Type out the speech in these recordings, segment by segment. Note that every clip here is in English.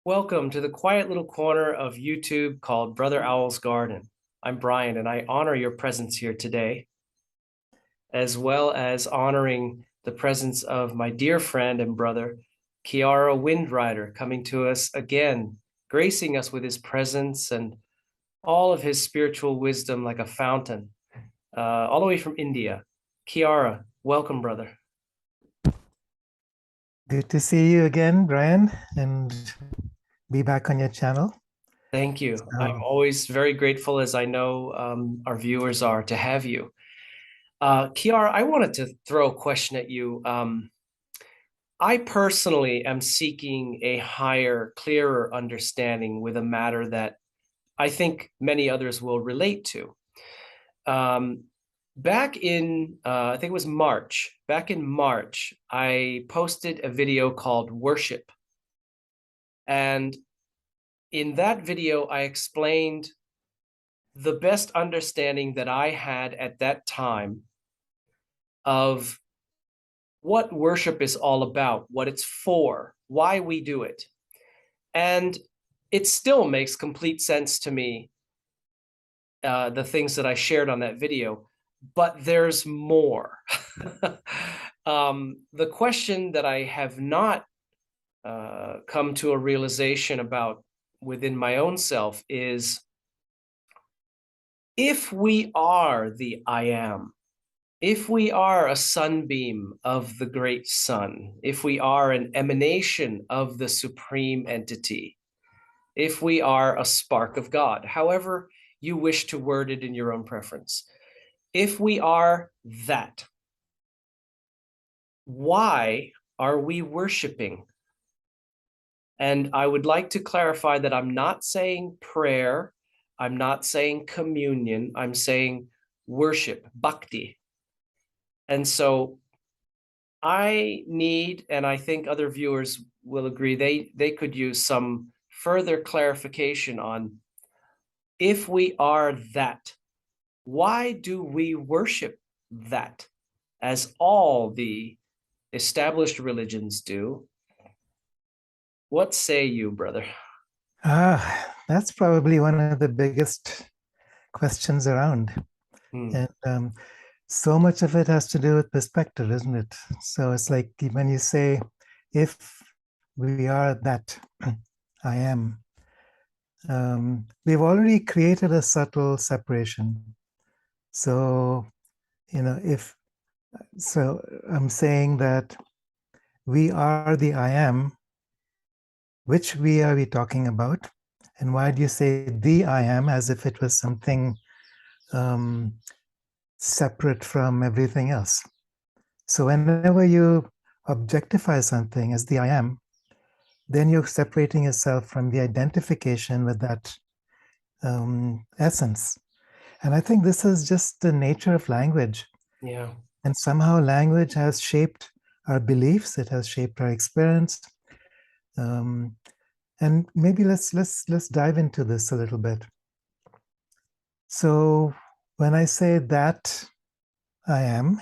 Welcome to the quiet little corner of YouTube called Brother Owl's Garden. I'm Brian, and I honor your presence here today, as well as honoring the presence of my dear friend and brother, Kiara Windrider, coming to us again, gracing us with his presence and all of his spiritual wisdom like a fountain, all the way from India. Kiara, welcome, brother. Good to see you again, Brian, and be back on your channel. Thank you. I'm So, always very grateful, as I know our viewers are, to have you. Kiara, I wanted to throw a question at you. I personally am seeking a higher, clearer understanding with a matter that I think many others will relate to. Um, back in, I think it was March, I posted a video called Worship. And in that video, I explained the best understanding that I had at that time of what worship is all about, what it's for, why we do it. And it still makes complete sense to me, the things that I shared on that video, but there's more. The question that I have not come to a realization about within my own self is, if we are the I am, if we are a sunbeam of the great sun, if we are an emanation of the supreme entity, if we are a spark of God, however you wish to word it in your own preference, if we are that, why are we worshiping? And I would like to clarify that I'm not saying prayer, I'm not saying communion, I'm saying worship, bhakti. And so I need, and I think other viewers will agree, they could use some further clarification on, if we are that, why do we worship that, as all the established religions do? What say you, brother? that's probably one of the biggest questions around. Hmm. And so much of it has to do with perspective, isn't it? So it's like when you say, if we are that I am, we've already created a subtle separation. So, if so, I'm saying that we are the I am. Which we are we talking about? And why do you say the I am as if it was something um, separate from everything else? So whenever you objectify something as the I am, then you're separating yourself from the identification with that essence. And I think this is just the nature of language. Yeah. And somehow language has shaped our beliefs, it has shaped our experience. Um, and maybe let's dive into this a little bit. So when I say that I am,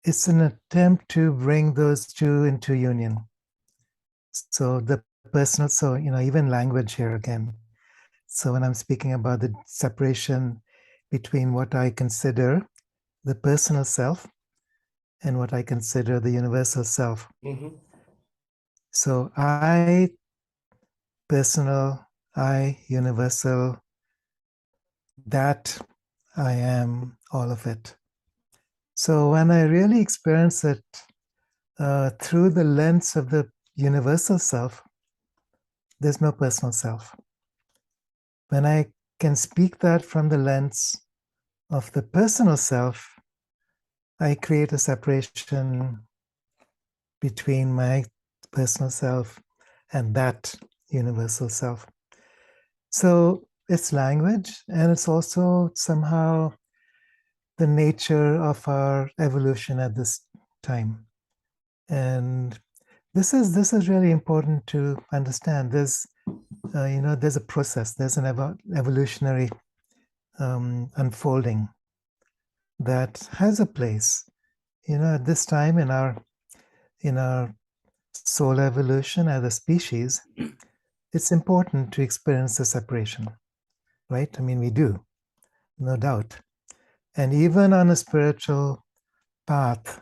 it's an attempt to bring those two into union. So the personal, so even language here again. So when I'm speaking about the separation between what I consider the personal self and what I consider the universal self. Mm-hmm. So I personal, I universal, that I am all of it. So when I really experience it through the lens of the universal self, there's no personal self. When I can speak that from the lens of the personal self, I create a separation between my personal self and that universal self. So it's language, and it's also somehow the nature of our evolution at this time. And this is really important to understand. There's a process. There's an evolutionary unfolding that has a place. At this time in our soul evolution as a species, it's important to experience the separation, right? I mean, we do, no doubt. And even on a spiritual path,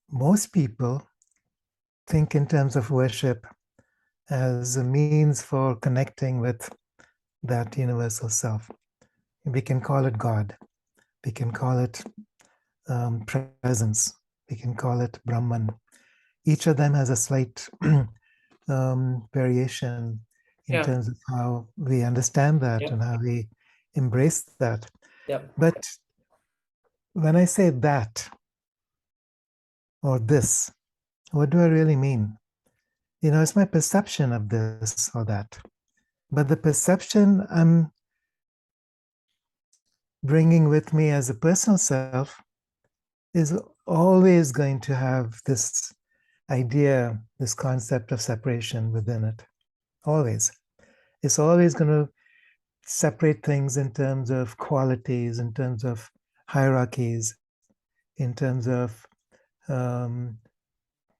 most people think in terms of worship as a means for connecting with that universal self. We can call it God. We can call it presence. We can call it Brahman. Each of them has a slight variation in Yeah. terms of how we understand that and Yep. how we embrace that. Yep. But when I say that or this, what do I really mean? It's my perception of this or that. But the perception I'm bringing with me as a personal self is always going to have this idea, this concept of separation within it. Always. It's always going to separate things in terms of qualities, in terms of hierarchies, in terms of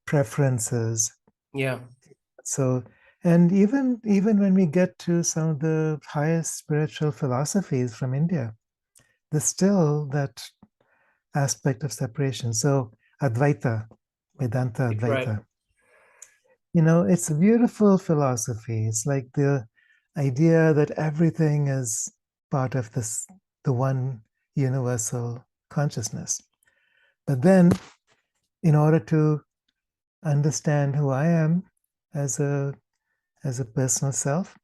preferences. Yeah. So, and even when we get to some of the highest spiritual philosophies from India, there's still that aspect of separation. So, Advaita, Vedanta Right. Advaita, it's a beautiful philosophy. It's like the idea that everything is part of the one universal consciousness. But then, in order to understand who I am as a personal self,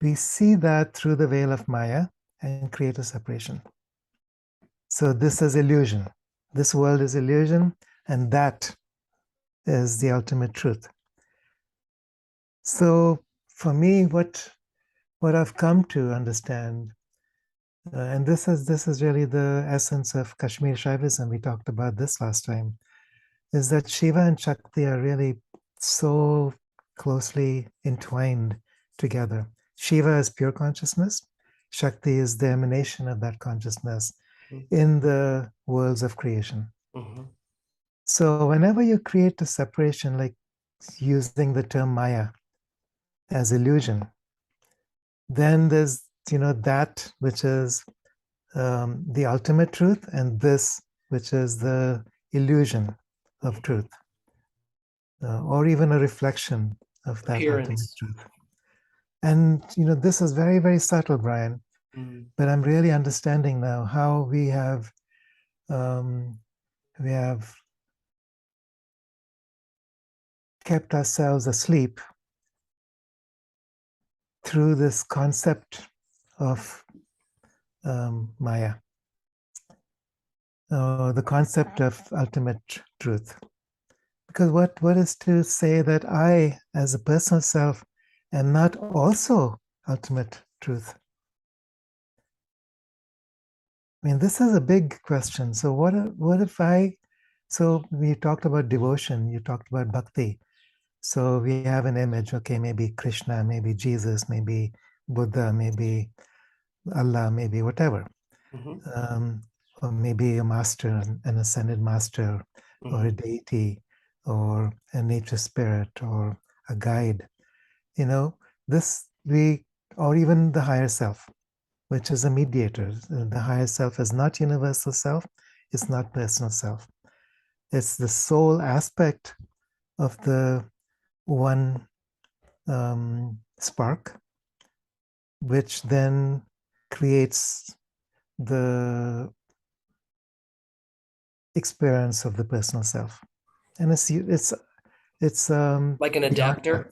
we see that through the veil of Maya and create a separation. So this is illusion. This world is illusion, and that is the ultimate truth. So for me, what I've come to understand, and this is really the essence of Kashmir Shaivism. We talked about this last time, is that Shiva and Shakti are really so closely entwined together. Shiva is pure consciousness. Shakti is the emanation of that consciousness in the worlds of creation. Mm-hmm. So whenever you create a separation, like using the term Maya as illusion, then there's that which is the ultimate truth, and this which is the illusion of truth, or even a reflection of that ultimate Appearance. truth. And this is very, very subtle, Brian. Mm. But I'm really understanding now how we have kept ourselves asleep through this concept of Maya, the concept of ultimate truth. Because what is to say that I, as a personal self, am not also ultimate truth? I mean, this is a big question. So what if I? So we talked about devotion. You talked about bhakti. So we have an image. Okay, maybe Krishna, maybe Jesus, maybe Buddha, maybe Allah, maybe whatever, Mm-hmm. or maybe a master, an ascended master, or a Mm-hmm. deity, or a nature spirit, or a guide. This we, or even the higher self, which is a mediator. The higher self is not universal self, it's not personal self. It's the soul aspect of the one spark, which then creates the experience of the personal self. And it's Like an beyond that. adapter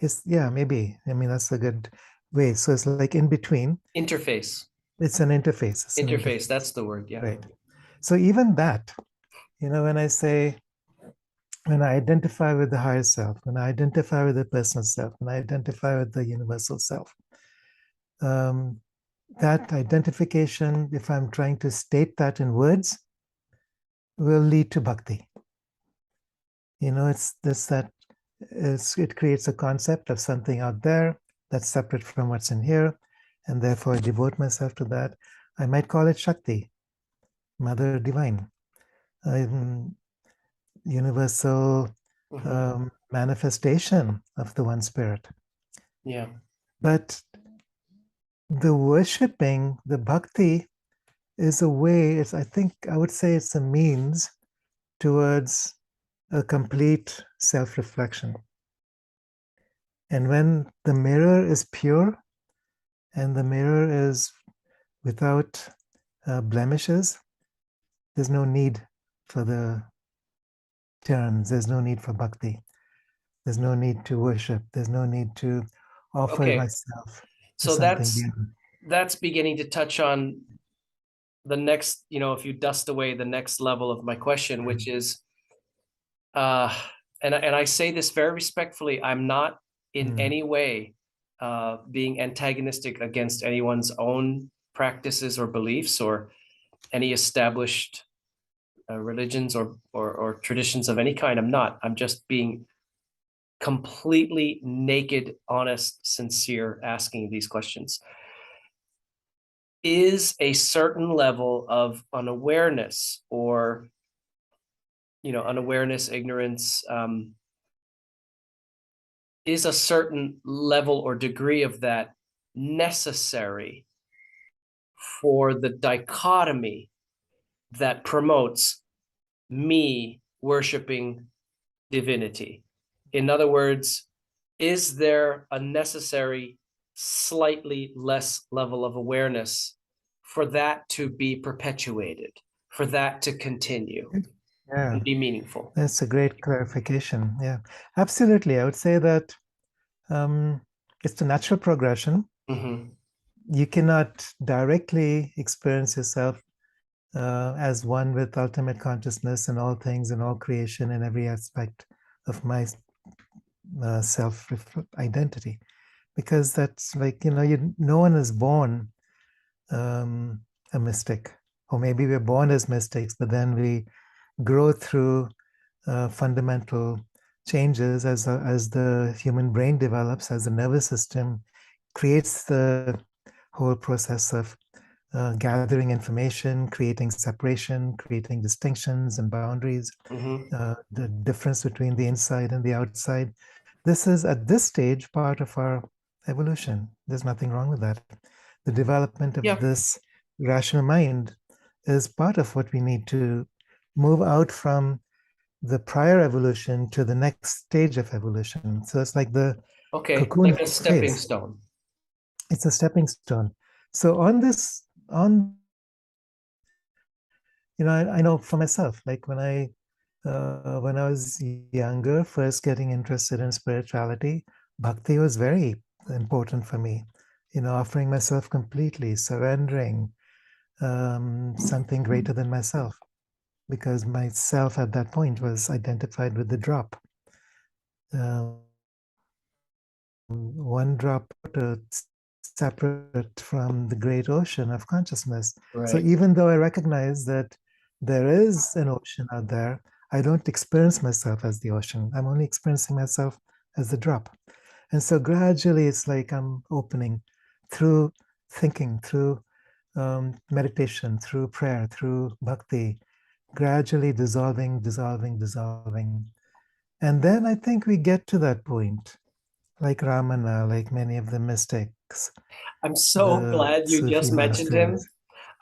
It's, yeah, maybe. I mean, that's a good way. So it's like in between. interface. It's an interface. It's an Interface. interface. That's the word. Yeah. Right. So even that, when I say, when I identify with the higher self, when I identify with the personal self, when I identify with the universal self, um, that identification, if I'm trying to state that in words, will lead to bhakti. It's this that it creates a concept of something out there that's separate from what's in here, and therefore I devote myself to that. I might call it Shakti, Mother Divine. universal manifestation of the one spirit. Yeah. But the worshipping, the bhakti, is a way, I think I would say it's a means towards a complete self reflection. And when the mirror is pure and the mirror is without blemishes, there's no need for the terms, there's no need for bhakti, there's no need to worship, there's no need to offer Okay. myself to So something beyond. that's beginning to touch on the next, if you dust away the next level of my question, which is, uh, and I say this very respectfully, I'm not in Mm. any way being antagonistic against anyone's own practices or beliefs or any established religions or traditions of any kind. I'm not. I'm just being completely naked, honest, sincere, asking these questions. Is a certain level of unawareness or unawareness, ignorance, is a certain level or degree of that necessary for the dichotomy that promotes me worshiping divinity? In other words, is there a necessary slightly less level of awareness for that to be perpetuated, for that to continue Yeah, and be meaningful? that's a great clarification. Yeah, absolutely. I would say that um, it's the natural progression. Mm-hmm. You cannot directly experience yourself as one with ultimate consciousness and all things and all creation and every aspect of my self identity, because that's like, no one is born um, a mystic, or maybe we're born as mystics, but then we grow through fundamental changes as the human brain develops, as the nervous system creates the whole process of gathering information, creating separation, creating distinctions and boundaries, Mm-hmm. the difference between the inside and the outside. This is, at this stage, part of our evolution. There's nothing wrong with that. The development of Yeah. this rational mind is part of what we need to move out from the prior evolution to the next stage of evolution. So it's like the Okay. cocoon Like a stepping phase. stone. It's a stepping stone. So I know for myself, like when I was younger, first getting interested in spirituality, bhakti was very important for me. Offering myself completely, surrendering something greater than myself, because myself at that point was identified with the drop. One drop water separate from the great ocean of consciousness. So Right. even though I recognize that there is an ocean out there, I don't experience myself as the ocean. I'm only experiencing myself as the drop. And so gradually it's like I'm opening through thinking, through meditation, through prayer, through bhakti, gradually dissolving, dissolving, dissolving. And then I think we get to that point, like Ramana, like many of the mystics, I'm so the glad you Sufi just mentioned him. masters.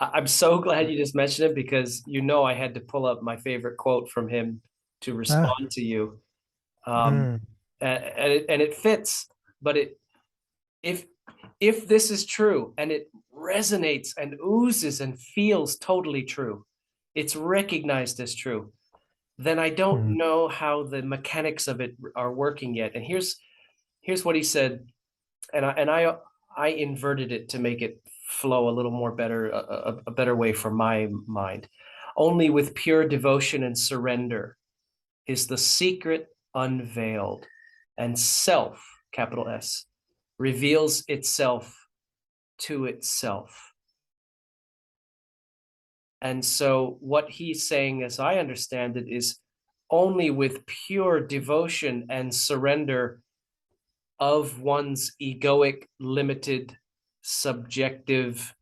I'm so glad you just mentioned him because I had to pull up my favorite quote from him to Ah, respond to you. Um, mm, and it fits, but if if this is true and it resonates and oozes and feels totally true, it's recognized as true, then I don't mm, know how the mechanics of it are working yet. And here's what he said, and I inverted it to make it flow a little more better, a better way for my mind. Only with pure devotion and surrender is the secret unveiled, and self, capital S, reveals itself to itself. And so, what he's saying, as I understand it, is only with pure devotion and surrender of one's egoic, limited, subjective,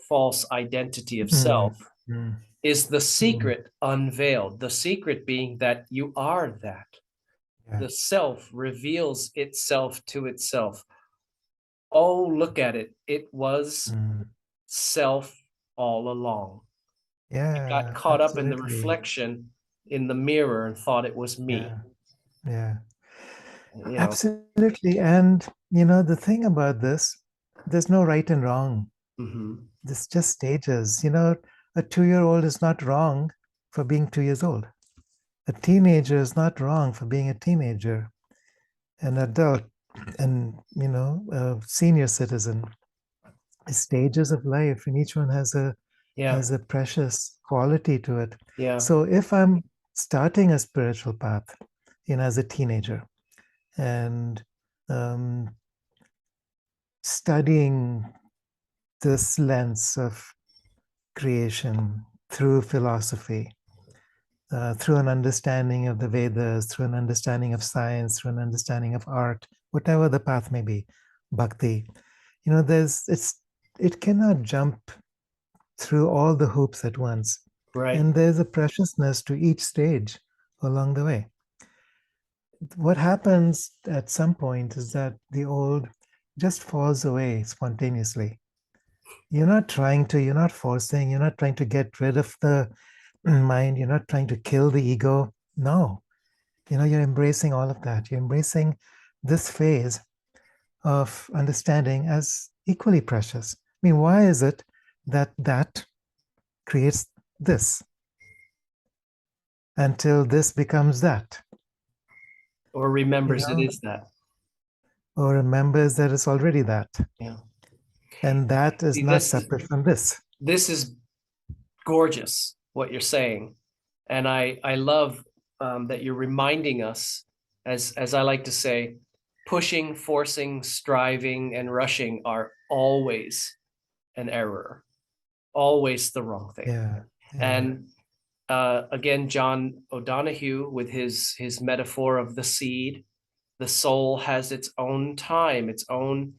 false identity of mm, self mm. is the Mm. secret unveiled. The secret being that you are that. Yeah. The self reveals itself to itself. Oh, look at it. It was Mm. self all along. I got Yeah, caught up in the absolutely. reflection in the mirror and thought it was me. Yeah, yeah, You know, absolutely. And the thing about this, there's no right and wrong. mhm. There's just stages. A 2-year-old is not wrong for being 2 years old. A teenager is not wrong for being a teenager. An adult and a senior citizen, stages of life, and each one Yeah, has a precious quality to it. yeah, So if I'm starting a spiritual path, as a teenager, and um, studying this lens of creation through philosophy, through an understanding of the Vedas, through an understanding of science, through an understanding of art, whatever the path may be, bhakti. It cannot jump through all the hoops at once, right. and there's a preciousness to each stage along the way. What happens at some point is that the old just falls away spontaneously. You're not forcing, you're not trying to get rid of the mind, you're not trying to kill the ego. No, you're embracing all of that. You're embracing this phase of understanding as equally precious. I mean, why is it that creates this until this becomes that, Or you remembers it know, is that. or remembers that it's already that, Yeah. and that is See, not separate from this. this is gorgeous what you're saying, and I love that you're reminding us, as I like to say, pushing, forcing, striving, and rushing are always an error, always the wrong thing. Yeah, yeah. And again, John O'Donohue with his metaphor of the seed, the soul has its own time, its own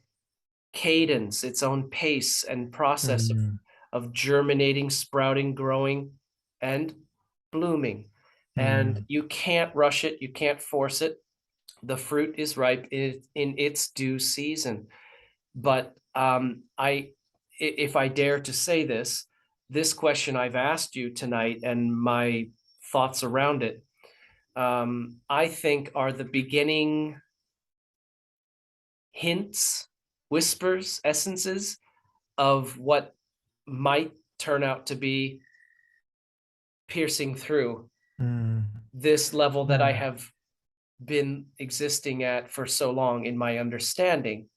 cadence, its own pace and process Mm, of germinating, sprouting, growing, and blooming. And mm, you can't rush it, you can't force it. The fruit is ripe in its due season. But if I dare to say this question I've asked you tonight and my thoughts around it, I think are the beginning hints, whispers, essences of what might turn out to be piercing through mm. this level that I Yeah, have been existing at for so long in my understanding,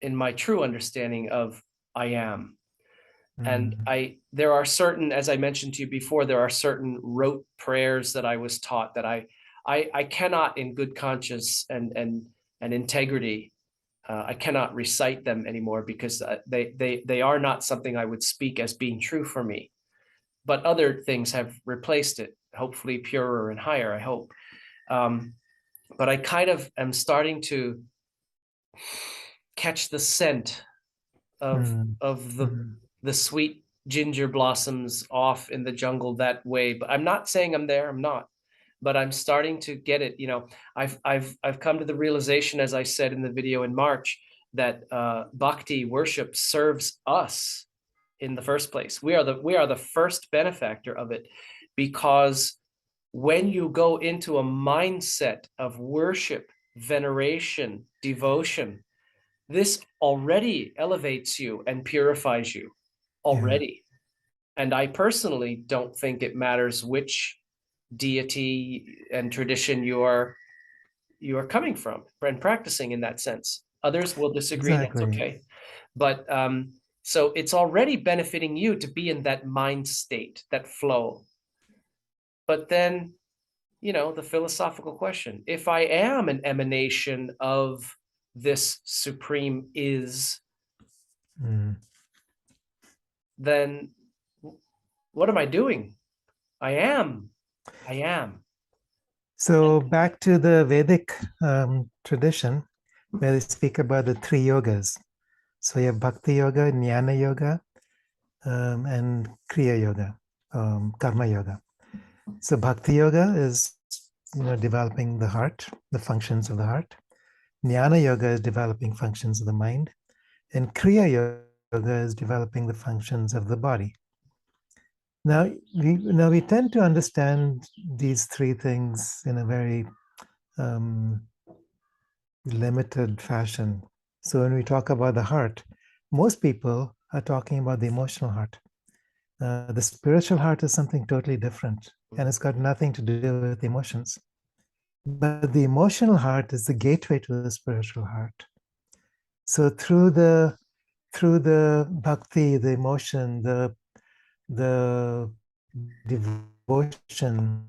in my true understanding of I am. And mm, there are certain, as I mentioned to you before, there are certain rote prayers that I was taught that I cannot in good conscience and integrity, I cannot recite them anymore because they are not something I would speak as being true for me. But other things have replaced it, hopefully purer and higher, I hope. Um, but I kind of am starting to catch the scent of mm, of mm. the sweet ginger blossoms off in the jungle that way. But I'm not saying I'm there, I'm not. But I'm starting to get it. I've come to the realization, as I said in the video in March, that bhakti worship serves us in the first place. We are the first benefactor of it, because when you go into a mindset of worship, veneration, devotion, this already elevates you and purifies you Yeah, already. And I personally don't think it matters which deity and tradition you are coming from and practicing in that sense. Others will disagree, and that's exactly. okay. But so it's already benefiting you to be in that mind state, that flow. But then, the philosophical question, if I am an emanation of this supreme is, Mm. then what am I doing? I am. I am. So back to the Vedic tradition, where they speak about the three yogas. So you have Bhakti Yoga, Jnana Yoga, and Kriya Yoga. karma yoga. So Bhakti yoga is, developing the heart, the functions of the heart. Jnana yoga is developing functions of the mind, and Kriya yoga is developing the functions of the body. Now we tend to understand these three things in a very um, limited fashion. So when we talk about the heart, most people are talking about the emotional heart. The spiritual heart is something totally different, and it's got nothing to do with emotions. But the emotional heart is the gateway to the spiritual heart. So through the bhakti, the emotion, the devotion,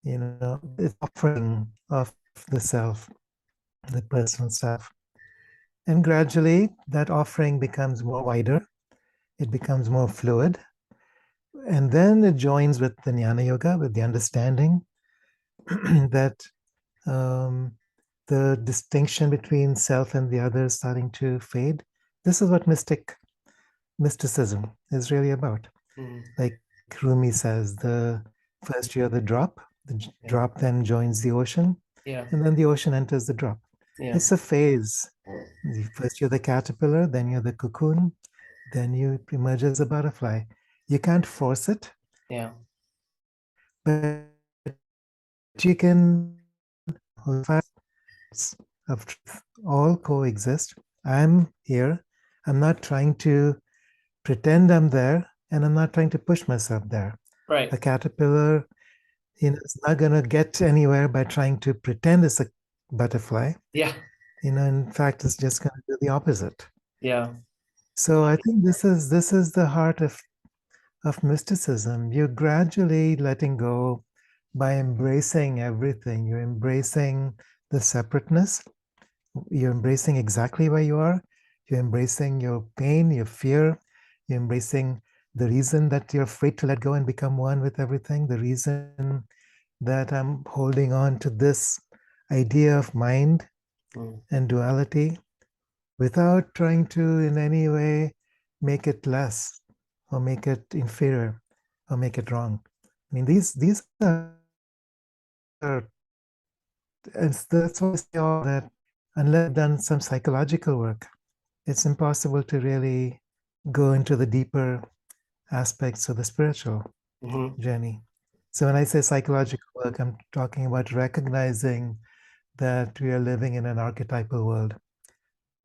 it's offering of the self, the personal self. And gradually that offering becomes more wider, it becomes more fluid. And then it joins with the jnana yoga, with the understanding that um, the distinction between self and the other is starting to fade. This is what mysticism is really about. Mm. Like Rumi says, the first you're the Yeah. drop then joins the ocean, Yeah. and then the ocean enters the drop. Yeah. It's a phase. First you're the caterpillar, then you're the cocoon, then you emerge as a butterfly. You can't force it, Yeah. but you can of truth all coexist. I'm here. I'm not trying to pretend I'm there, and I'm not trying to push myself there. Right. A caterpillar, is not going to get anywhere by trying to pretend it's a butterfly. Yeah. In fact, it's just going to do the opposite. Yeah. So I think this is the heart of mysticism. You're gradually letting go by embracing everything. You're embracing the separateness. You're embracing exactly where you are. You're embracing your pain, your fear. You're embracing the reason that you're afraid to let go and become one with everything. The reason that I'm holding on to this idea of mind Mm. and duality without trying to in any way make it less or make it inferior or make it wrong. I mean, these are, and that's why I say all that unless you've done some psychological work, it's impossible to really go into the deeper aspects of the spiritual Hmm. journey. So when I say psychological work, I'm talking about recognizing that we are living in an archetypal world,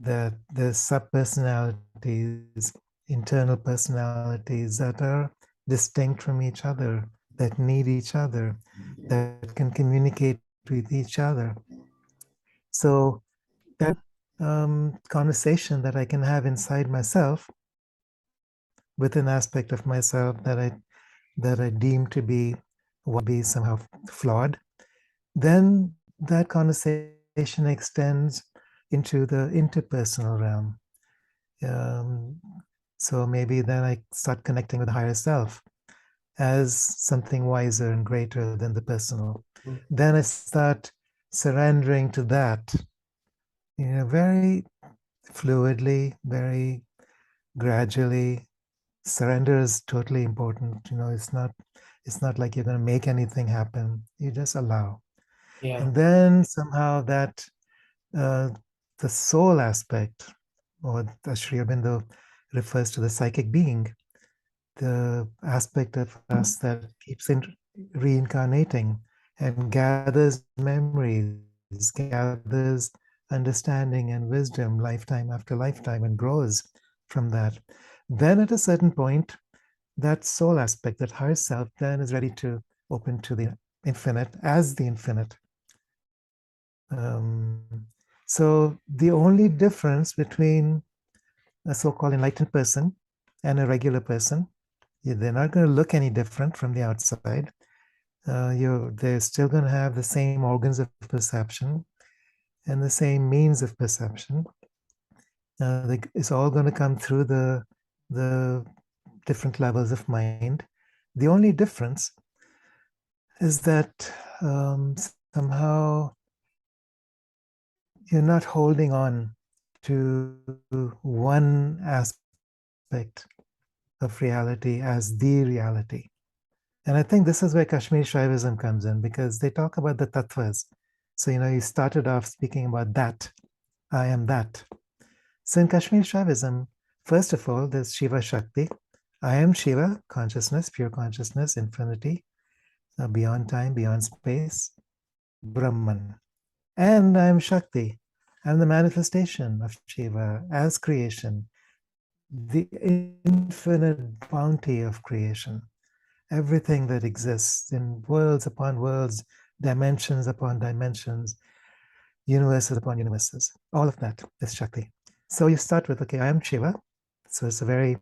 that there's subpersonalities, internal personalities that are distinct from each other, that need each other, that can communicate with each other. So that conversation that I can have inside myself with an aspect of myself that I deem to be somehow flawed, then that conversation extends into the interpersonal realm. Um, so maybe then I start connecting with the higher self as something wiser and greater than the personal. Then I start surrendering to that, very fluidly, very gradually. Surrender is totally important. It's not like you're going to make anything happen. You just allow. Yeah. And then somehow that uh, the soul aspect, or as Sri Aurobindo refers to the psychic being, the aspect of us that keeps reincarnating and gathers memories, gathers understanding and wisdom lifetime after lifetime and grows from that. Then at a certain point, that soul aspect, that higher self, then is ready to open to the infinite as the infinite. Um, so the only difference between a so-called enlightened person and a regular person, they're not going to look any different from the outside. They're still going to have the same organs of perception and the same means of perception. It's all going to come through the different levels of mind. The only difference is that somehow you're not holding on to one aspect of reality as the reality. And I think this is where Kashmir Shaivism comes in, because they talk about the tattvas. So, you started off speaking about that. I am that. So in Kashmir Shaivism, first of all, there's Shiva Shakti. I am Shiva, consciousness, pure consciousness, infinity, beyond time, beyond space, Brahman. And I am Shakti. I'm the manifestation of Shiva as creation, the infinite bounty of creation, everything that exists in worlds upon worlds, dimensions upon dimensions, universes upon universes. All of that is Shakti. So you start with, okay, I am Shiva. So it's a very,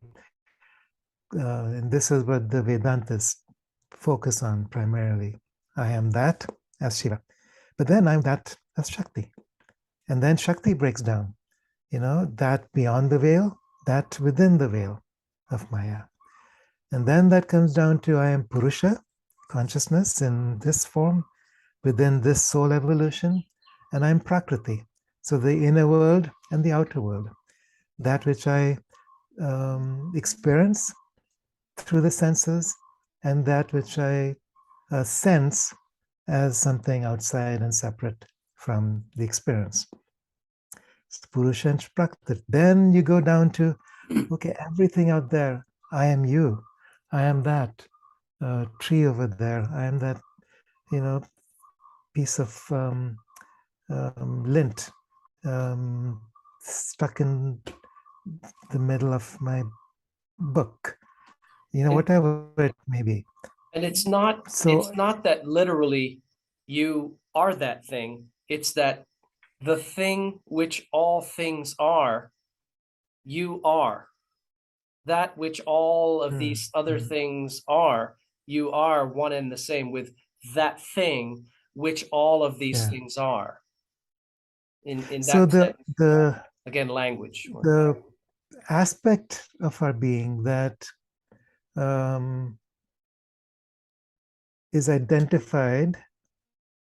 and this is what the Vedantas focus on primarily. I am that as Shiva. But then I'm that as Shakti. And then Shakti breaks down, that beyond the veil, that within the veil of Maya. And then that comes down to I am Purusha, consciousness in this form, within this soul evolution, and I'm Prakriti. So the inner world and the outer world, that which I experience through the senses, and that which I sense as something outside and separate from the experience. Purusha and Prakriti. Then you go down to, okay, everything out there, I am you, I am that tree over there, I am that, piece of lint stuck in the middle of my book, whatever it may be. And it's not that literally you are that thing. It's that the thing which all things are, you are. That which all of these other things are, you are one and the same with that thing which all of these things are. In so that sense, the again, language. The aspect of our being that is identified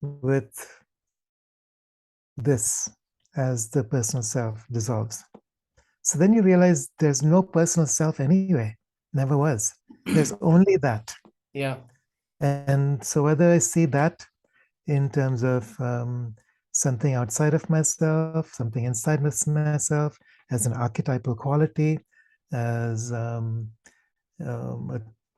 with this as the personal self dissolves. So then you realize there's no personal self anyway, never was. There's only that. Yeah. And so whether I see that in terms of something outside of myself, something inside myself, as an archetypal quality, as a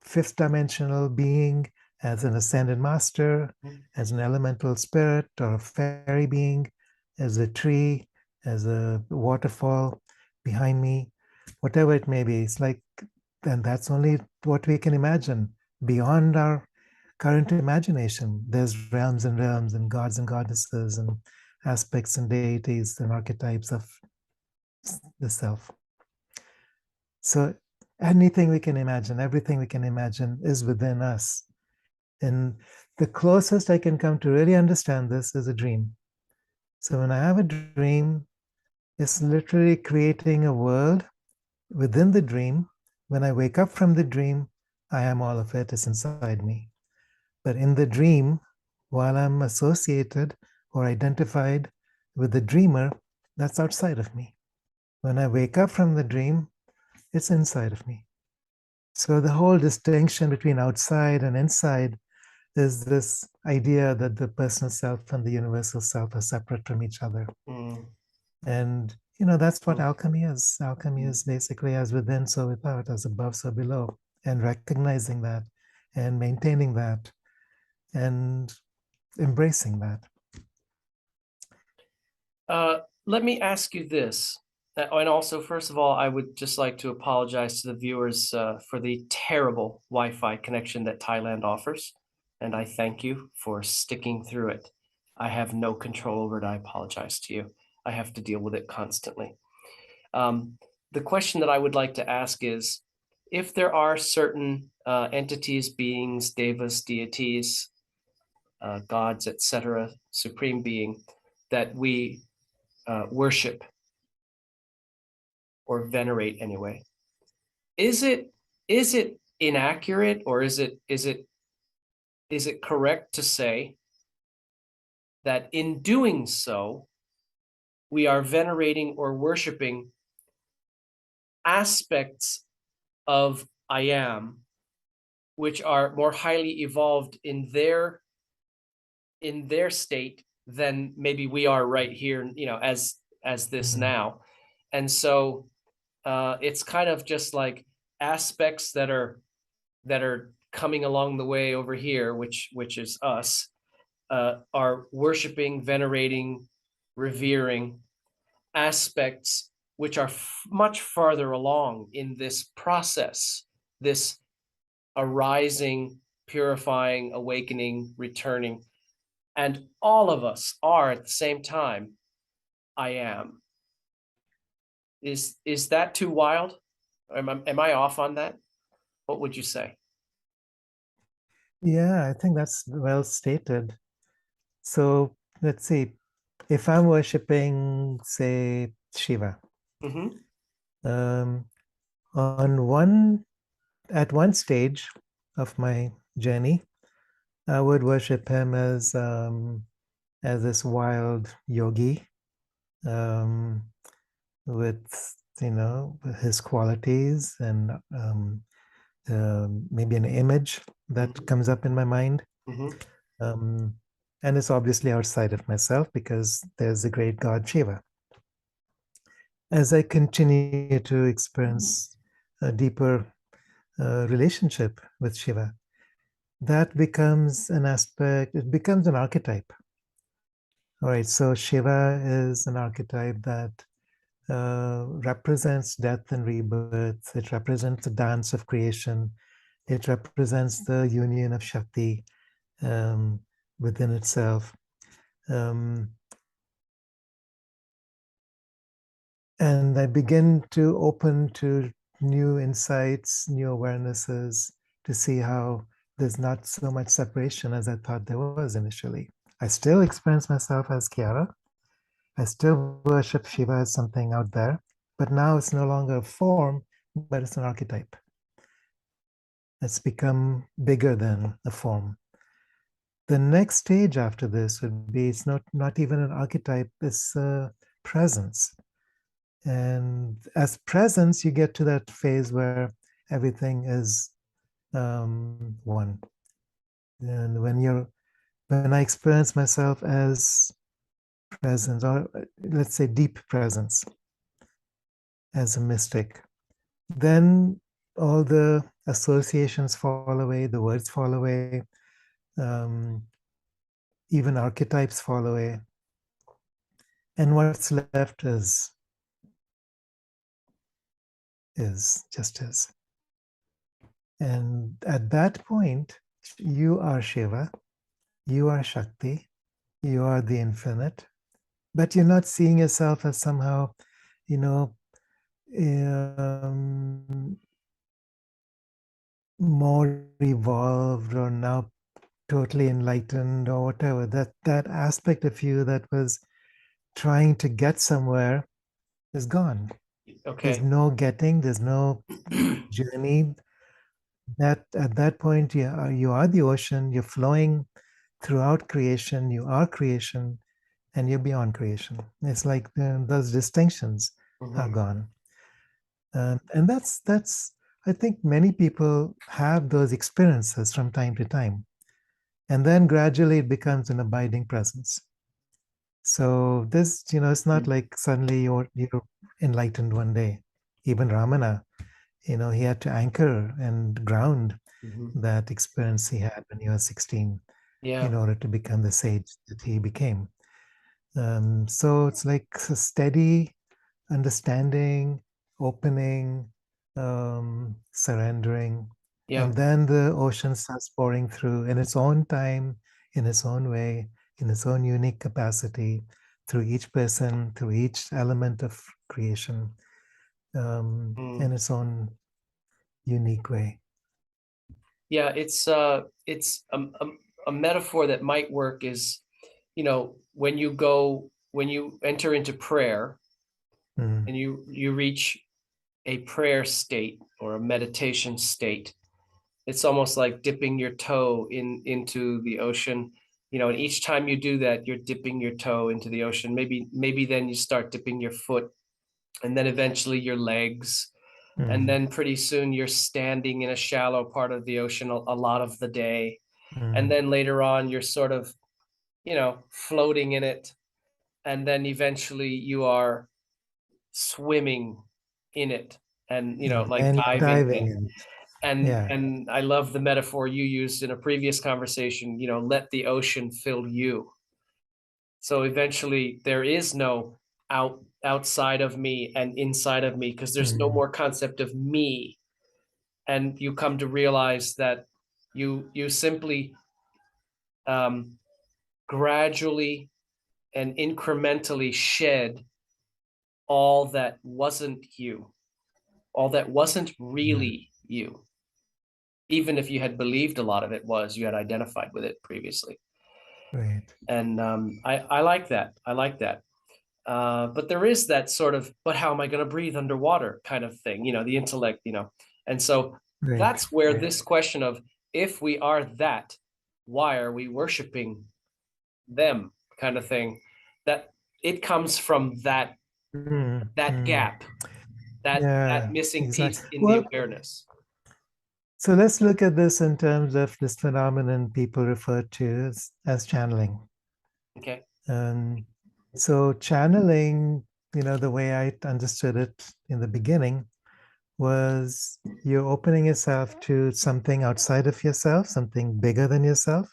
fifth dimensional being, as an ascended master, as an elemental spirit or a fairy being, as a tree, as a waterfall behind me, whatever it may be. It's like, and that's only what we can imagine beyond our current imagination. There's realms and gods and goddesses and aspects and deities and archetypes of the self. So anything we can imagine, everything we can imagine is within us. And the closest I can come to really understand this is a dream. So when I have a dream, it's literally creating a world within the dream. When I wake up from the dream, I am all of it, it's inside me. But in the dream, while I'm associated or identified with the dreamer, that's outside of me. When I wake up from the dream, it's inside of me. So the whole distinction between outside and inside is this idea that the personal self and the universal self are separate from each other. And that's what alchemy is. Alchemy is basically as within, so without, as above, so below, and recognizing that and maintaining that and embracing that. Let me ask you this. And also, first of all, I would just like to apologize to the viewers for the terrible Wi-Fi connection that Thailand offers. And I thank you for sticking through it. I have no control over it. I apologize to you. I have to deal with it constantly. The question that I would like to ask is, if there are certain entities, beings, devas, deities, gods, etc., supreme being, that we worship or venerate anyway, is it inaccurate, or is it correct to say that in doing so we are venerating or worshiping aspects of I am, which are more highly evolved in their state than maybe we are right here, as this Mm. now. And so it's kind of just like aspects that are coming along the way over here, which is us, are worshiping, venerating, revering aspects which are much farther along in this process, this arising, purifying, awakening, returning. And all of us are at the same time, I am. Is that too wild? Am I off on that? What would you say? Yeah, I think that's well stated. So let's see. If I'm worshiping, say, Shiva, Mm-hmm. um, on one at one stage of my journey, I would worship him as this wild yogi, um, with his qualities and maybe an image that Mm-hmm. comes up in my mind. Mm-hmm. Um, and it's obviously outside of myself because there's the great God Shiva. As I continue to experience a deeper relationship with Shiva, that becomes an aspect, it becomes an archetype. All right, so Shiva is an archetype that represents death and rebirth. It represents the dance of creation. It represents the union of Shakti um, within itself. Um, and I begin to open to new insights, new awarenesses to see how there's not so much separation as I thought there was initially. I still experience myself as Kiara. I still worship Shiva as something out there, but now it's no longer a form, but it's an archetype. It's become bigger than a form. The next stage after this would be it's not even an archetype, it's a presence. And as presence, you get to that phase where everything is one. And when I experience myself as presence, or let's say deep presence, as a mystic, then all the associations fall away, the words fall away, um, even archetypes fall away. And what's left is just is. And at that point, you are Shiva, you are Shakti, you are the infinite, but you're not seeing yourself as somehow, you know, um, more evolved or now totally enlightened or whatever. That aspect of you that was trying to get somewhere is gone. There's Okay. no getting, there's no journey. That at that point you are the ocean, you're flowing throughout creation, you are creation, and you're beyond creation. It's like those distinctions are Mm-hmm. gone. And that's I think many people have those experiences from time to time. And then gradually it becomes an abiding presence. So this, it's not like suddenly you're enlightened one day. Even Ramana, he had to anchor and ground Mm-hmm. that experience he had when he was 16 Yeah. in order to become the sage that he became. So it's like a steady understanding, opening, surrendering, Yeah. and then the ocean starts pouring through in its own time, in its own way, in its own unique capacity, through each person, through each element of creation, in Mm. its own unique way. Yeah. It's a metaphor that might work is, when you enter into prayer Mm, and you reach a prayer state or a meditation state, it's almost like dipping your toe into the ocean. And each time you do that, you're dipping your toe into the ocean. Maybe then you start dipping your foot, and then eventually your legs, And Mm. then pretty soon you're standing in a shallow part of the ocean a lot of the day. And Mm. then later on, you're sort of, floating in it. And then eventually you are swimming in it and, like And you're diving in diving it. in. And Yeah. and I love the metaphor you used in a previous conversation, let the ocean fill you. So eventually there is no outside of me and inside of me because there's no Mm. more concept of me. And you come to realize that you simply um, gradually and incrementally shed all that wasn't you, all that wasn't Mm. really you, even if you had believed a lot of it was, you had identified with it previously. Right. And I like that. I like that. But there is that sort of, but how am I going to breathe underwater kind of thing, the intellect, And so Right. that's where Right. this question of if we are that, why are we worshiping them kind of thing, that it comes from Mm. that Mm. gap, that Yeah, missing exactly. piece in the Well, awareness. so let's look at this in terms of this phenomenon people refer to as channeling. Okay. Um, so channeling, the way I understood it in the beginning was you're opening yourself to something outside of yourself, something bigger than yourself.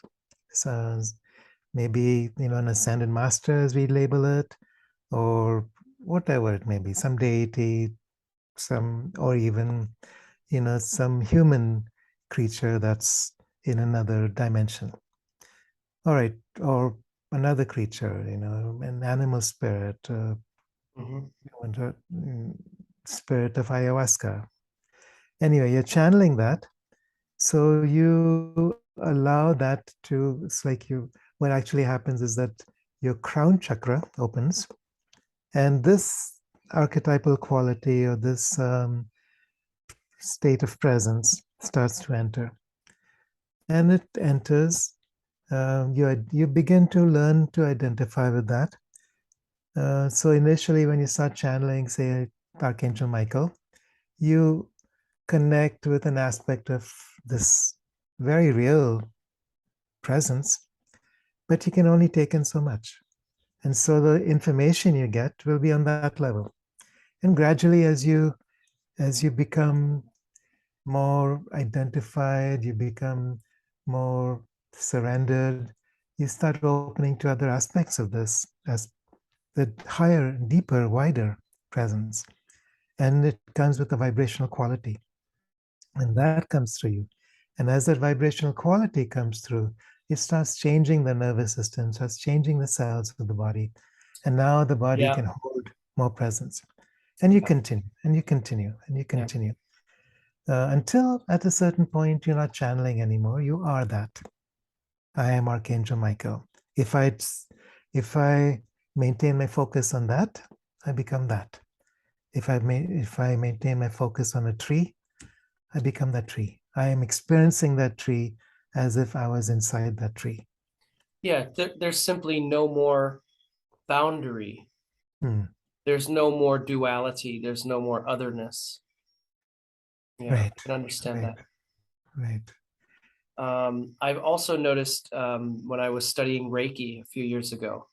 So maybe, an ascended master, as we label it, or whatever it may be, some deity, or even, some human creature that's in another dimension. All right, or another creature, an animal spirit, Mm-hmm. spirit of ayahuasca. Anyway, you're channeling that. So you allow that to, it's like what actually happens is that your crown chakra opens, and this archetypal quality or this state of presence starts to enter. And it enters, you begin to learn to identify with that. So initially, when you start channeling, say, Archangel Michael, you connect with an aspect of this very real presence, but you can only take in so much. And so the information you get will be on that level. And gradually, as you become more identified, you become more surrendered, you start opening to other aspects of this as the higher, deeper, wider presence. And it comes with a vibrational quality. And that comes through you. And as that vibrational quality comes through, it starts changing the nervous system, starts changing the cells of the body. And now the body Yeah. can hold more presence. And you Yeah. continue, and you continue, and you Yeah. continue. Until at a certain point, you're not channeling anymore. You are that. I am Archangel Michael. If I maintain my focus on that, I become that. If I maintain my focus on a tree, I become that tree. I am experiencing that tree as if I was inside that tree. Yeah. There's simply no more boundary. Hmm. There's no more duality. There's no more otherness. Yeah, Right, I can understand right, that. right. I've also noticed when I was studying Reiki a few years ago,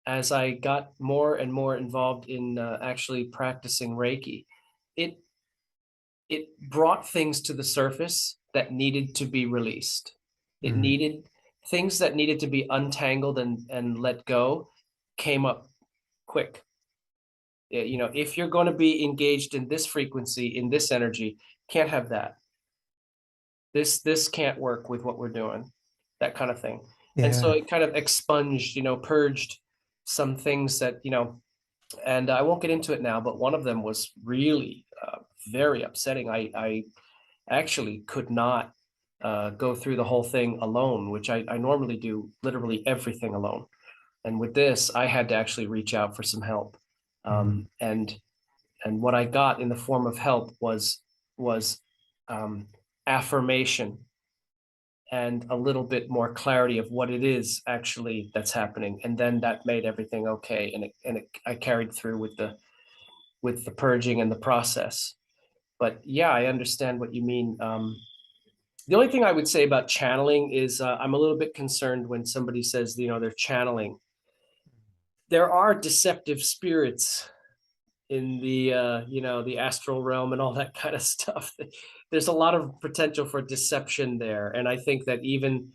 as I got more and more involved in actually practicing Reiki, it it brought things to the surface that needed to be released. It Hmm. needed things that needed to be untangled and let go came up quick. If you're going to be engaged in this frequency, in this energy, can't have that. This can't work with what we're doing, that kind of thing. And so Yeah. it kind of expunged, purged some things that, and I won't get into it now, but one of them was really very upsetting. I actually could not go through the whole thing alone, which I normally do literally everything alone. And with this, I had to actually reach out for some help. Hmm. And what I got in the form of help was affirmation and a little bit more clarity of what it is actually that's happening. And then that made everything okay. I carried through with the purging and the process. But yeah, I understand what you mean. The only thing I would say about channeling is I'm a little bit concerned when somebody says, they're channeling. There are deceptive spirits in the the astral realm and all that kind of stuff. There's a lot of potential for deception there, and I think that even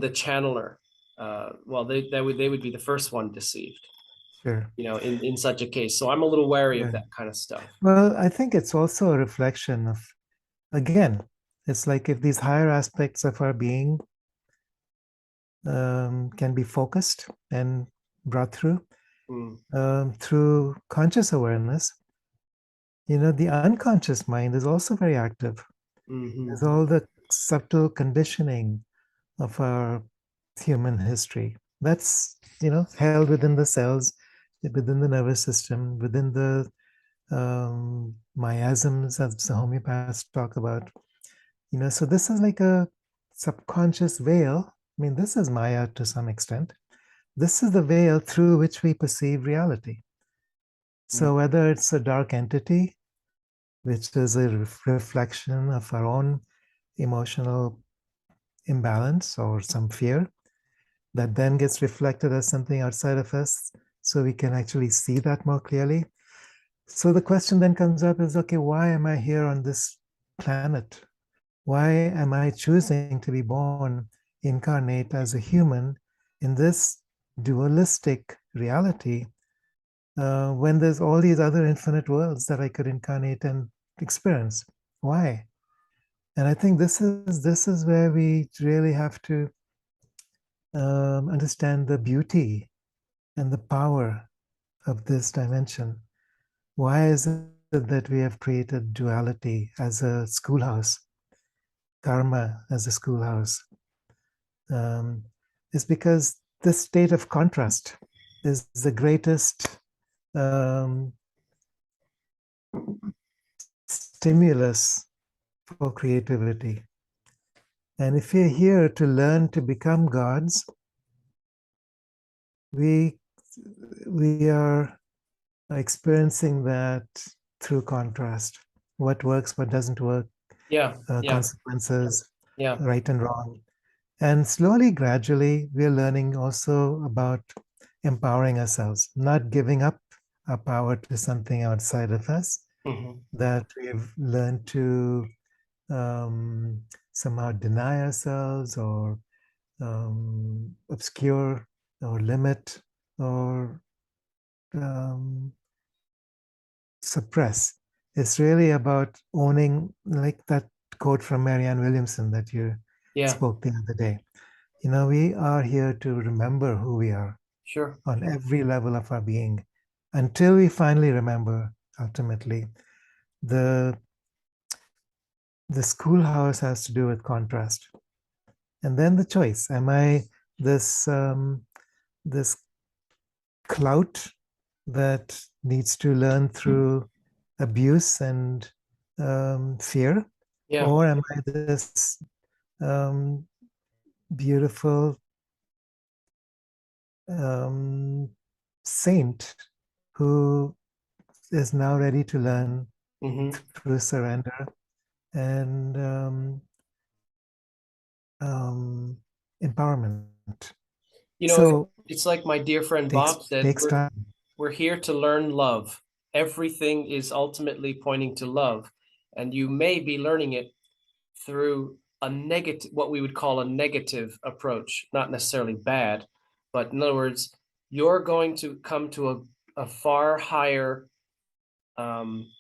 the channeler, well, they would be the first one deceived, Sure. in such a case. So I'm a little wary of Yeah. that kind of stuff. Well, I think it's also a reflection of, again, it's like if these higher aspects of our being can be focused and brought Mm, through conscious awareness, the unconscious mind is also very active. hmm There's all the subtle conditioning of our human history that's, held within the cells, within the nervous system, within the miasms, as the homeopaths talk about. So this is like a subconscious veil. I mean, this is Maya to some extent. This is the veil through which we perceive reality. So whether it's a dark entity, which is a reflection of our own emotional imbalance or some fear, that then gets reflected as something outside of us, so we can actually see that more clearly. So the question then comes up is, okay, why am I here on this planet? Why am I choosing to be born, incarnate as a human in this dualistic reality, when there's all these other infinite worlds that I could incarnate and experience? Why? And I think this is where we really have to understand the beauty and the power of this dimension. Why is it that we have created duality as a schoolhouse, karma as a schoolhouse? Um, is because this state of contrast is the greatest um, stimulus for creativity. And if we're here to learn to become gods, we we are experiencing that through contrast. What works, what doesn't work, Yeah, yeah, consequences, yeah. right and wrong. And slowly, gradually, we're learning also about empowering ourselves, not giving up our power to something outside of us, hmm that we've learned to um, somehow deny ourselves or obscure or limit or um, suppress. It's really about owning, like that quote from Marianne Williamson that you Yeah, spoke the other day. We are here to remember who we are sure. on every level of our being until we finally remember, ultimately. The, the schoolhouse has to do with contrast. And then the choice. Am I this clout that needs to learn through abuse and fear? Yeah. Or am I this um, beautiful um, saint who is now ready to learn hmm through surrender and um, empowerment? You know, So it's like my dear friend takes Bob said, takes we're time. we're here to learn love. Everything is ultimately pointing to love, and you may be learning it through a negative, what we would call a negative approach, not necessarily bad, but in other words, you're going to come to a far higher um,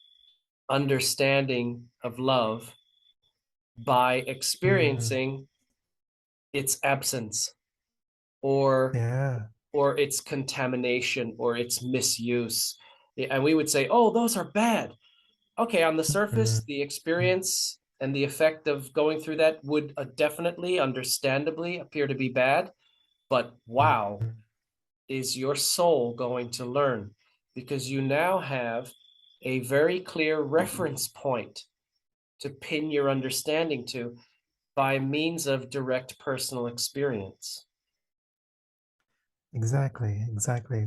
understanding of love by Mm, experiencing its absence or yeah. its contamination or its misuse. And we would say, oh, those are bad. Okay, on the surface, Mm, the experience and the effect of going through that would definitely, understandably appear to be bad. But wow, mm, is your soul going to learn? Because you now have a very clear reference point to pin your understanding to by means of direct personal experience. exactly, exactly.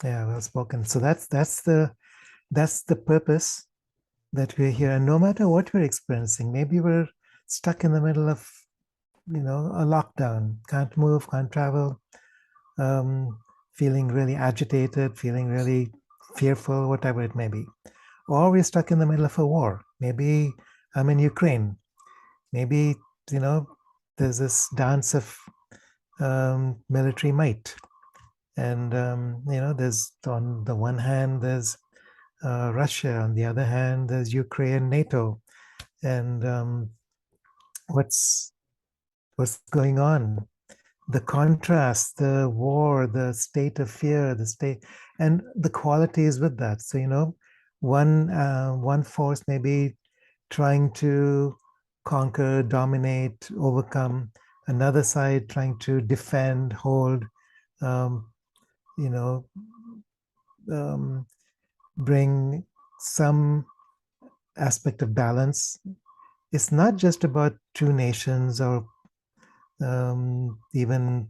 Yeah, well spoken. So that's the purpose that we're here. And no matter what we're experiencing, maybe we're stuck in the middle of, a lockdown, can't move, can't travel, um, feeling really agitated, feeling really fearful, whatever it may be. Or we're stuck in the middle of a war. Maybe I'm in Ukraine. Maybe, you know, there's this dance of military might. And, there's on the one hand, there's Russia. On the other hand, there's Ukraine, NATO. And what's what's going on? The contrast, the war, the state of fear, the state, and the qualities with that. So one force may be trying to conquer, dominate, overcome. Another side trying to defend, hold, um, you know, um, bring some aspect of balance. It's not just about two nations or even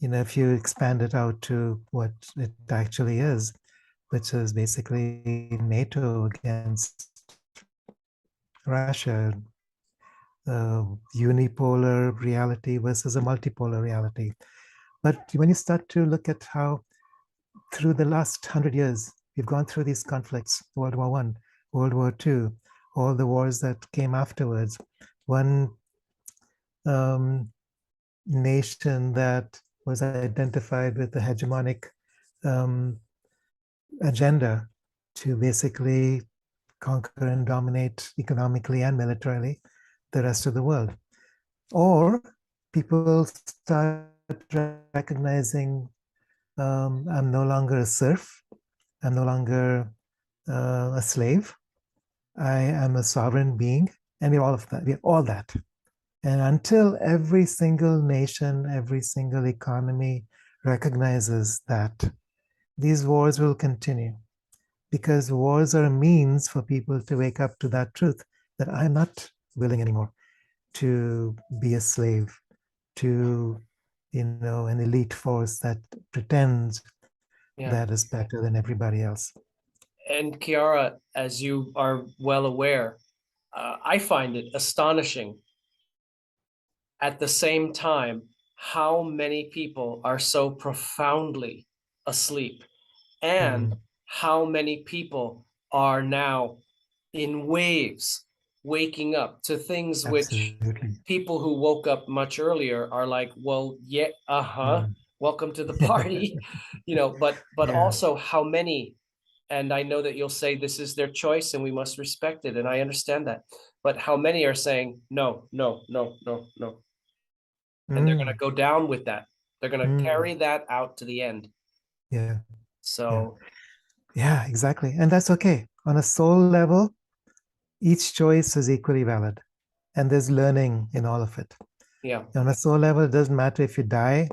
if you expand it out to what it actually is, which is basically NATO against Russia, unipolar reality versus a multipolar reality. But when you start to look at how through the last 100 years we've gone through these conflicts, World War One, World War Two, all the wars that came afterwards, one um, nation that was identified with the hegemonic um, agenda to basically conquer and dominate economically and militarily the rest of the world. Or people start recognizing I'm no longer a serf, I'm no longer a slave, I am a sovereign being, and we're all of that. We're all that. And until every single nation, every single economy recognizes that, these wars will continue because wars are a means for people to wake up to that truth that I'm not willing anymore to be a slave to, an elite force that pretends Yeah. that is better than everybody else. And Kiara, as you are well aware, I find it astonishing at the same time how many people are so profoundly asleep and Mm, how many people are now in waves waking up to things which absolutely. people who woke up much earlier are like, well, yeah, uh-huh, Mm. welcome to the party. But Yeah. also how many, and I know that you'll say this is their choice and we must respect it, and I understand that, but how many are saying no, no, no, no, no, and they're going to Mm, go down with that. They're going to mm. carry that out to the end. Yeah. Yeah. So Yeah, exactly. And that's okay. On a soul level, each choice is equally valid. And there's learning in all of it. yeah. On a soul level, it doesn't matter if you die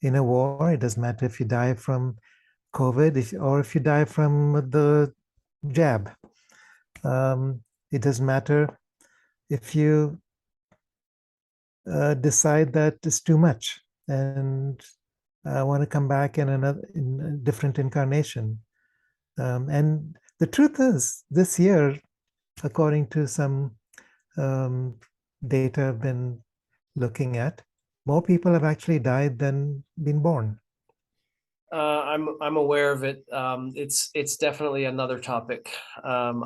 in a war, it doesn't matter if you die from COVID or if you die from the jab. It doesn't matter if you decide that it's too much and I want to come back in a different incarnation. And the truth is, this year, according to some um, data I've been looking at, more people have actually died than been born. I'm aware of it. It's definitely another topic. I'm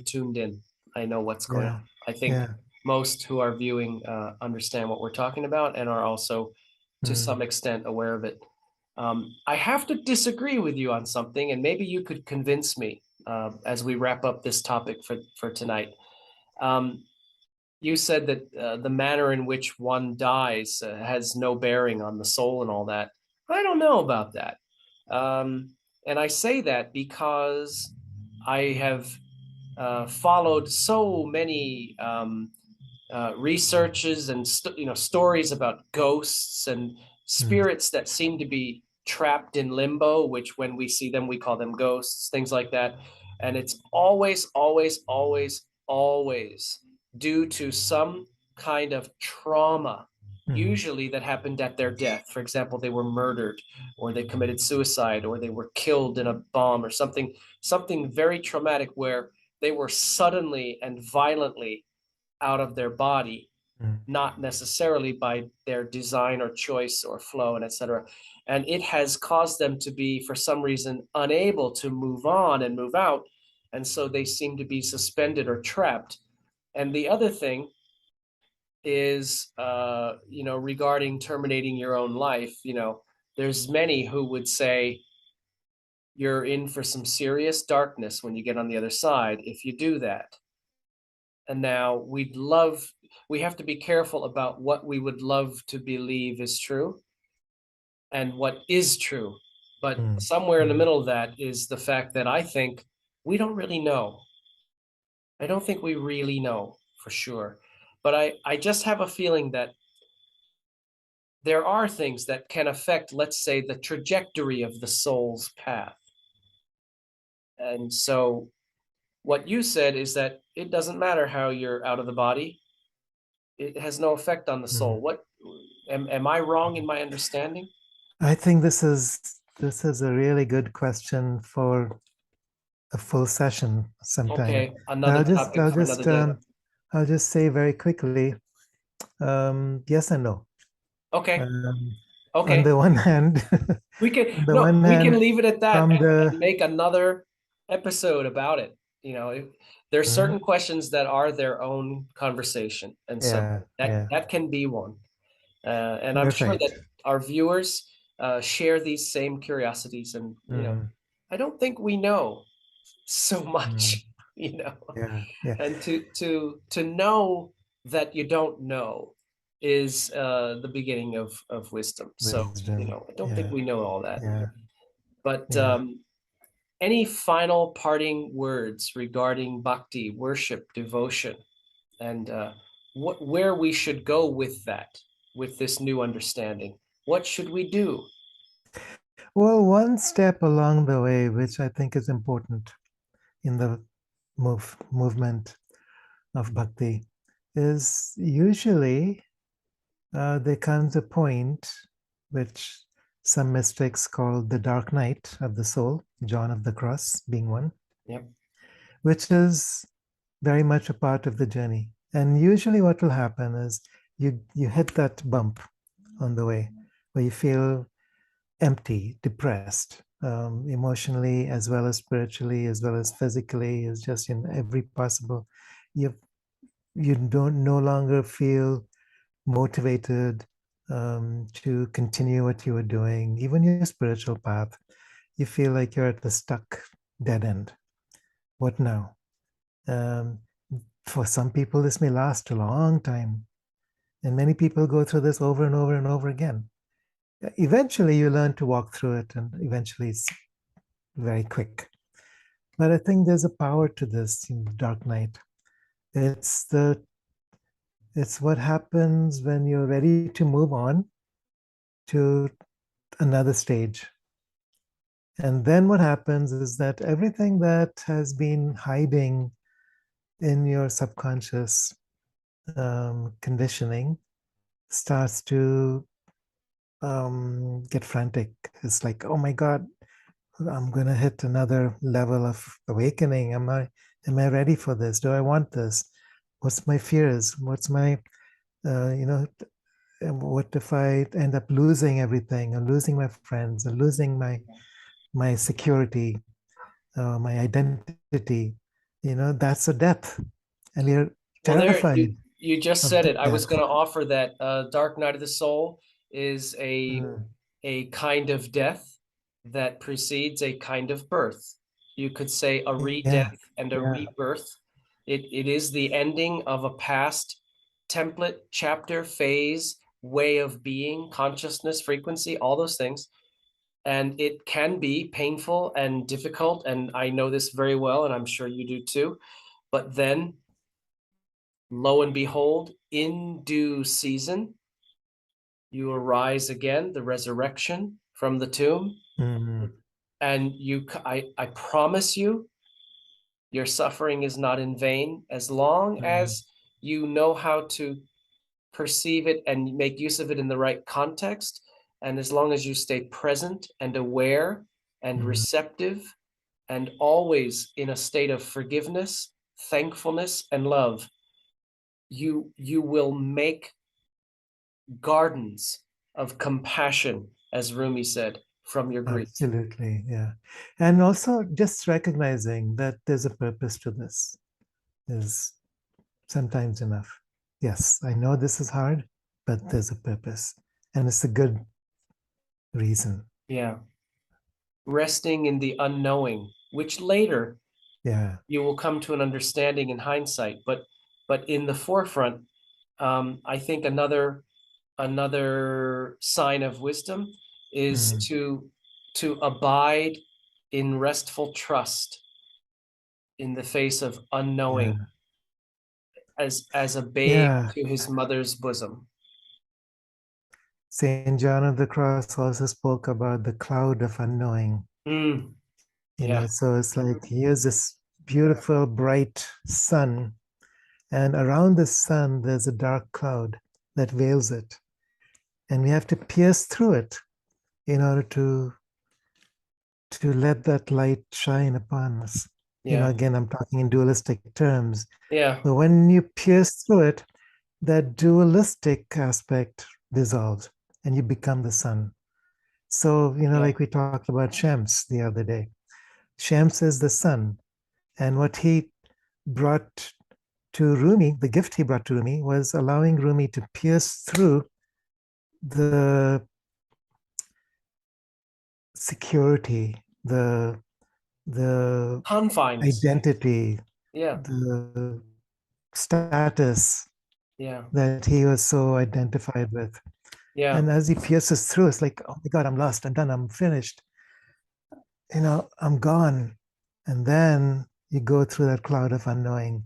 tuned in. I know what's going Yeah, on. I think yeah, most who are viewing understand what we're talking about and are also, to mm, some extent, aware of it. I have to disagree with you on something, and maybe you could convince me as we wrap up this topic for tonight. Um, you said that the manner in which one dies has no bearing on the soul and all that. I don't know about that. And I say that because I have followed so many researches and stories about ghosts and mm, spirits that seem to be trapped in limbo, which when we see them we call them ghosts, things like that. And it's always, always, always, always due to some kind of trauma, mm, usually that happened at their death. For example, they were murdered, or they committed suicide, or they were killed in a bomb, or something very traumatic, where they were suddenly and violently out of their body, mm, not necessarily by their design or choice or flow and etc. And it has caused them to be, for some reason, unable to move on and move out. And so they seem to be suspended or trapped. And the other thing is, regarding terminating your own life, there's many who would say you're in for some serious darkness when you get on the other side if you do that. And now we have to be careful about what we would love to believe is true and what is true. But mm, somewhere in the mm. middle of that is the fact that I think we don't really know. I don't think we really know for sure. But I just have a feeling that there are things that can affect, let's say, the trajectory of the soul's path. And so what you said is that it doesn't matter how you're out of the body, it has no effect on the soul. Mm. What am I wrong in my understanding? I think this is a really good question for a full session sometime. Okay, But another I'll just topic I'll for another just day. I'll just say very quickly, yes and no. Okay, Um, on okay. the one hand, We can on the no, one we can hand, leave it at that from and the make another episode about it. There's Mhm. certain questions that are their own conversation, and so Yeah, that yeah, that can be one. And I'm sure that perfect. our viewers share these same curiosities, and Mm, I don't think we know so mm, much, you know. yeah, yeah. And to know that you don't know is the beginning of wisdom. So, Wisdom. I don't think Yeah, we know all that. yeah, But yeah. any final parting words regarding bhakti, worship, devotion, and where we should go with that, with this new understanding? What should we do? Well, one step along the way, which I think is important in the movement of bhakti, is usually there comes a point which some mystics call the dark night of the soul, John of the Cross being one, Yep. which is very much a part of the journey. And usually, what will happen is you hit that bump on the way where you feel empty, depressed, emotionally as well as spiritually as well as physically, is just in every possible. You you don't no longer feel motivated to continue what you were doing, even your spiritual path. You feel like you're at the stuck dead end. What now? Um, for some people, this may last a long time, and many people go through this over and over and over again. Eventually, you learn to walk through it, and eventually, it's very quick. But I think there's a power to this in Dark Night. It's the it's what happens when you're ready to move on to another stage. And then what happens is that everything that has been hiding in your subconscious conditioning starts to get frantic. It's like, oh my God, I'm gonna hit another level of awakening. Am I ready for this? Do I want this? What's my fears? What's my uh, you know what if I end up losing everything, or losing my friends, or losing my security, my identity? That's a death, and you're Well, there terrified you just of said it. I was death. going to offer that Dark Night of the Soul is Mm, a kind of death that precedes a kind of birth. You could say a yeah, re-death and a yeah. rebirth. It is the ending of a past template, chapter, phase, way of being, consciousness, frequency, all those things. And it can be painful and difficult. And I know this very well, and I'm sure you do too. But then lo and behold, in due season, you arise again, the resurrection from the tomb. Mm, And I promise you, your suffering is not in vain as long mm, as you know how to perceive it and make use of it in the right context. And as long as you stay present and aware and mm, receptive and always in a state of forgiveness, thankfulness, and love, you will make gardens of compassion, as Rumi said, from your grief. Absolutely. Yeah. And also just recognizing that there's a purpose to this is sometimes enough. Yes, I know this is hard, but there's a purpose. And it's a good reason. Yeah. Resting in the unknowing, which later Yeah. you will come to an understanding in hindsight, but in the forefront, I think another sign of wisdom is Mm, to abide in restful trust in the face of unknowing, yeah. as a babe Yeah. to his mother's bosom. St. John of the Cross also spoke about the cloud of unknowing. Mm, yeah, So it's like here's this beautiful, bright sun, and around the sun, there's a dark cloud that veils it. And we have to pierce through it in order to let that light shine upon us. yeah, Again, I'm talking in dualistic terms. yeah, But when you pierce through it, that dualistic aspect dissolves and you become the sun. So, yeah. like we talked about Shams the other day. Shams is the sun. And what he brought to Rumi, the gift he brought to Rumi, was allowing Rumi to pierce through the security, the Confines. identity, Yeah, the status yeah, that he was so identified with. yeah. And as he pierces through, it's like, oh my God, I'm lost, I'm done, I'm finished. I'm gone. And then you go through that cloud of unknowing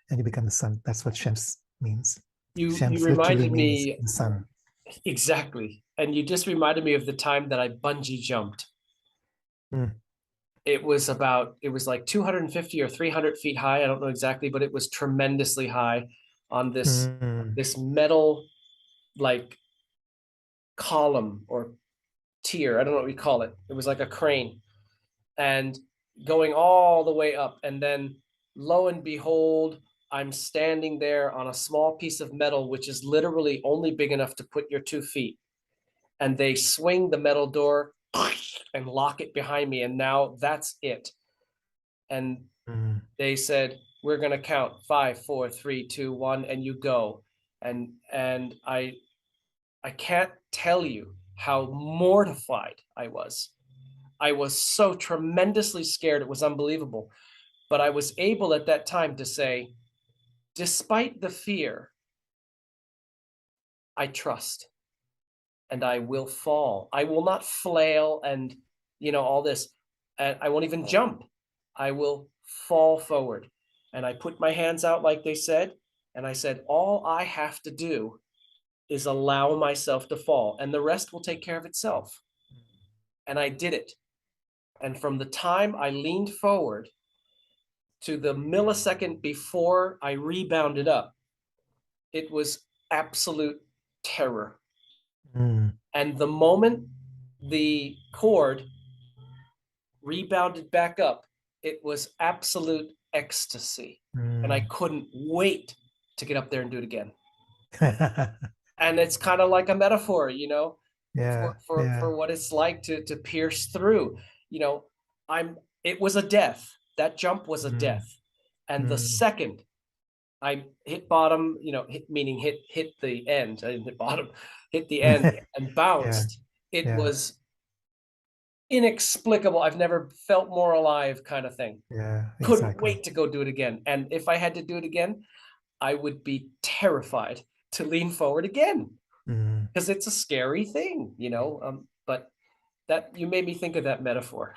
and you become the sun. That's what Shams means. You Shams literally reminded means me the sun. exactly, and you just reminded me of the time that I bungee jumped. Mm. It was like 250 or 300 feet high. I don't know exactly, but it was tremendously high on Mm. this metal like column or tier. I don't know what we call it. It was like a crane and going all the way up. And then lo and behold, I'm standing there on a small piece of metal, which is literally only big enough to put your 2 feet. And they swing the metal door and lock it behind me. And now that's it. And Mm. they said, we're going to count 5, 4, 3, 2, 1, and you go. And I can't tell you how mortified I was. I was so tremendously scared. It was unbelievable. But I was able at that time to say, despite the fear, I trust and I will fall. I will not flail and, all this. And I won't even jump. I will fall forward. And I put my hands out like they said. And I said, all I have to do is allow myself to fall, and the rest will take care of itself. And I did it. And from the time I leaned forward to the millisecond before I rebounded up, it was absolute terror. Mm. And the moment the cord rebounded back up, it was absolute ecstasy. And I Mm. couldn't wait to get up there and do it again. And it's kind of like a metaphor, Yeah, yeah. for what it's like to pierce through. You know, I'm it was a death. That jump was a Mm. death. And the Mm. second I hit bottom, meaning hit the end. I didn't hit bottom, hit the end and Yeah, bounced. It yeah, was inexplicable. I've never felt more alive, kind of thing. yeah, Couldn't exactly. wait to go do it again. And if I had to do it again, I would be terrified to lean forward again Mm. because it's a scary thing, but that you made me think of that metaphor.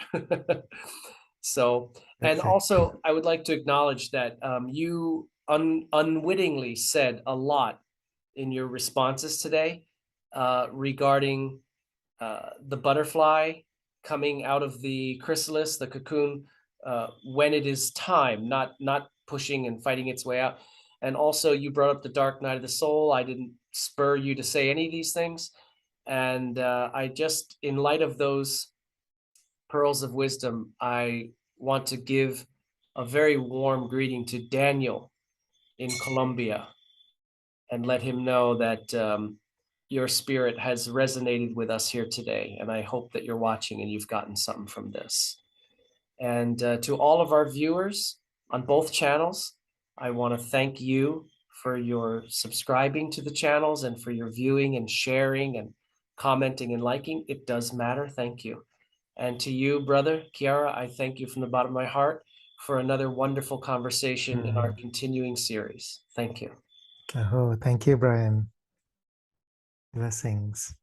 So, and Perfect. also I would like to acknowledge that you unwittingly said a lot in your responses today regarding the butterfly coming out of the chrysalis, the cocoon, when it is time, not pushing and fighting its way out. And also, you brought up the dark night of the soul. I didn't spur you to say any of these things, and I just, in light of those pearls of wisdom, I want to give a very warm greeting to Daniel in Colombia and let him know that your spirit has resonated with us here today. And I hope that you're watching and you've gotten something from this. And to all of our viewers on both channels, I want to thank you for your subscribing to the channels and for your viewing and sharing and commenting and liking. It does matter. Thank you. And to you, brother Kiara, I thank you from the bottom of my heart for another wonderful conversation in our continuing series. Thank you. Oh, thank you, Brian. Blessings.